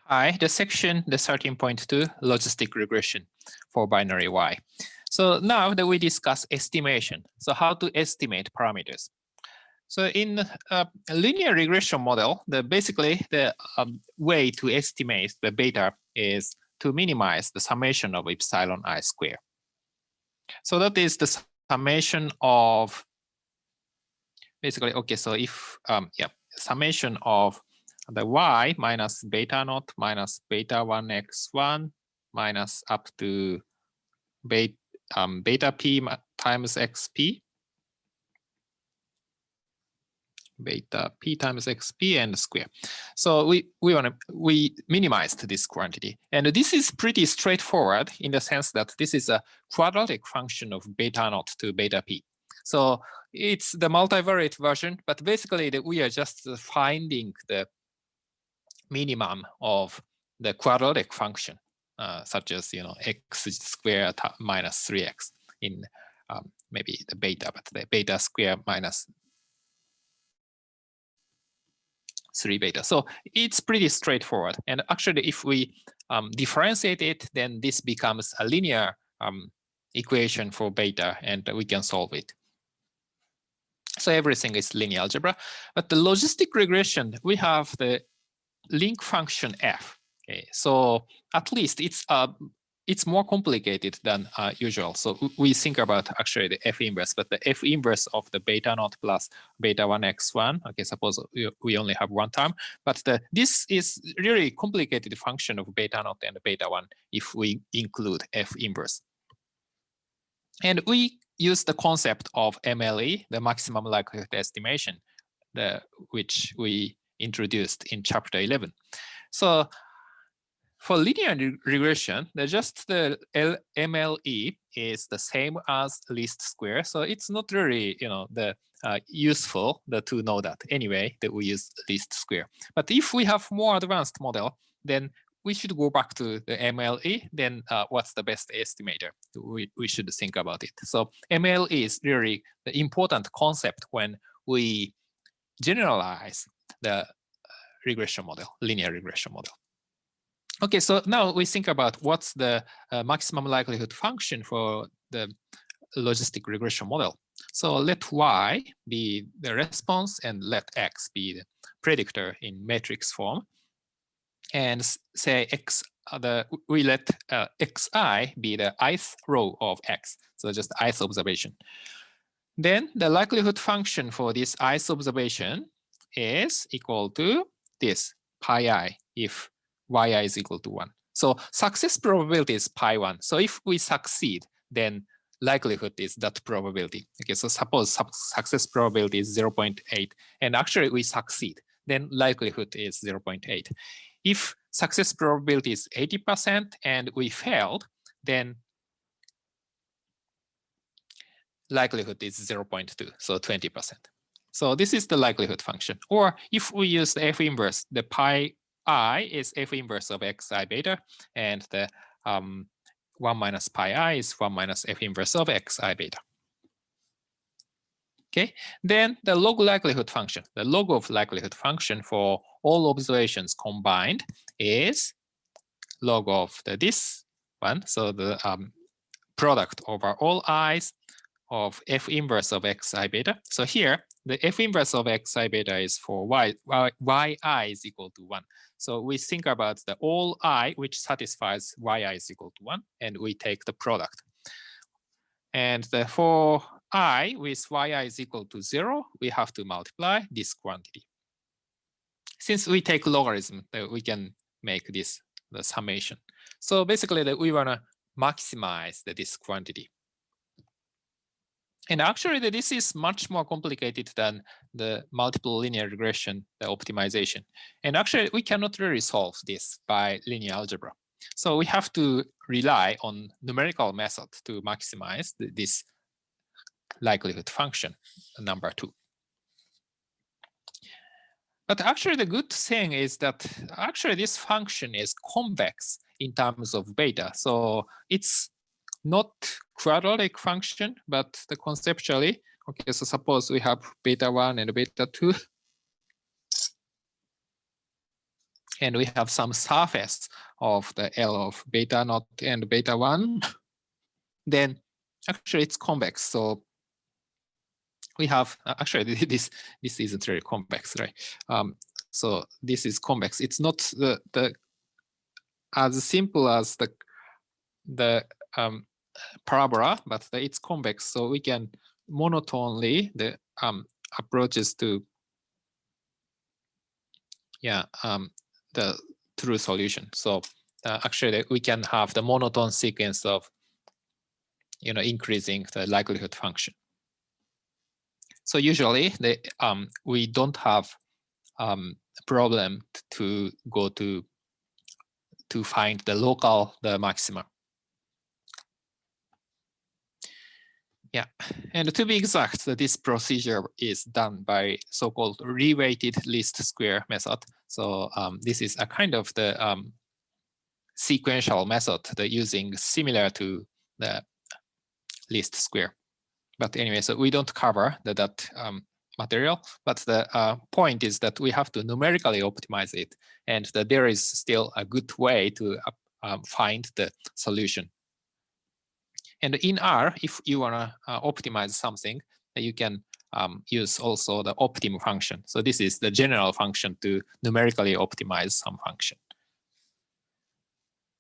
Hi, the 13.2 Logistic Regression for binary y. So now that we discuss estimation, so how to estimate parameters. So in a linear regression model, basically the way to estimate the beta is to minimize the summation of epsilon I square. So that is the summation of basically, okay, so if, summation of the y minus beta naught minus beta 1x1 minus up to beta p times xp, beta p times xp and square. So we minimized this quantity, and this is pretty straightforward in the sense that this is a quadratic function of beta naught to beta p. So it's the multivariate version, but basically we are just finding the minimum of the quadratic function, such as x squared minus 3x in maybe the beta, but the beta square minus 3 beta. So it's pretty straightforward. And actually, if we differentiate it, then this becomes a linear equation for beta, and we can solve it. So everything is linear algebra. But the logistic regression, we have the link function f. Okay, so at least it's more complicated than usual. So we think about actually the f inverse, but the f inverse of the beta naught plus beta 1x1. Okay, suppose we only have one term, but this is really complicated function of beta naught and beta 1 if we include f inverse. And we use the concept of MLE, the maximum likelihood estimation, which we introduced in chapter 11. So for linear regression, the MLE is the same as least square. So it's not really useful to know that anyway, that we use least square. But if we have more advanced model, then we should go back to the MLE. Then what's the best estimator? We should think about it. So MLE is really the important concept when we generalize the regression model, linear regression model. Okay, so now we think about what's the maximum likelihood function for the logistic regression model. So let y be the response and let x be the predictor in matrix form. And say we let xi be the ith row of x, so just ith observation. Then the likelihood function for this ith observation is equal to this pi I if yi is equal to 1. So success probability is pi 1. So if we succeed, then likelihood is that probability. Okay, so suppose success probability is 0.8, and actually we succeed, then likelihood is 0.8. If success probability is 80% and we failed, then likelihood is 0.2, so 20%. So this is the likelihood function. Or if we use the f inverse, the pi I is f inverse of xi beta, and the 1 minus pi I is 1 minus f inverse of xi beta. Okay, then the log likelihood function, the log of likelihood function for all observations combined is log of this one. So the product over all i's of f inverse of xi beta. So here, the f inverse of xi beta is for yi is equal to 1. So we think about the all I which satisfies yi is equal to 1, and we take the product. And for I with yi is equal to 0, we have to multiply this quantity. Since we take logarithm, we can make this the summation. So basically, we want to maximize this quantity. And actually, this is much more complicated than the multiple linear regression, the optimization. And actually, we cannot really solve this by linear algebra. So we have to rely on numerical method to maximize this likelihood function, number 2. But actually, the good thing is that actually this function is convex in terms of beta. So it's not quadratic function, but conceptually, okay, so suppose we have beta 1 and beta 2. and we have some surface of the L of beta naught and beta 1, then actually it's convex. So we have actually this isn't really convex, right? So this is convex. It's not the as simple as the parabola, but it's convex. So we can monotonely the approaches to the true solution. So actually we can have the monotone sequence of increasing the likelihood function. So usually we don't have problem to go to find the maximum. Yeah, and to be exact, this procedure is done by so-called reweighted least square method. So this is a kind of the sequential method that using similar to the least square. But anyway, so we don't cover that material, but the point is that we have to numerically optimize it, and that there is still a good way to find the solution. And in R, if you want to optimize something, you can use also the optimum function. So this is the general function to numerically optimize some function.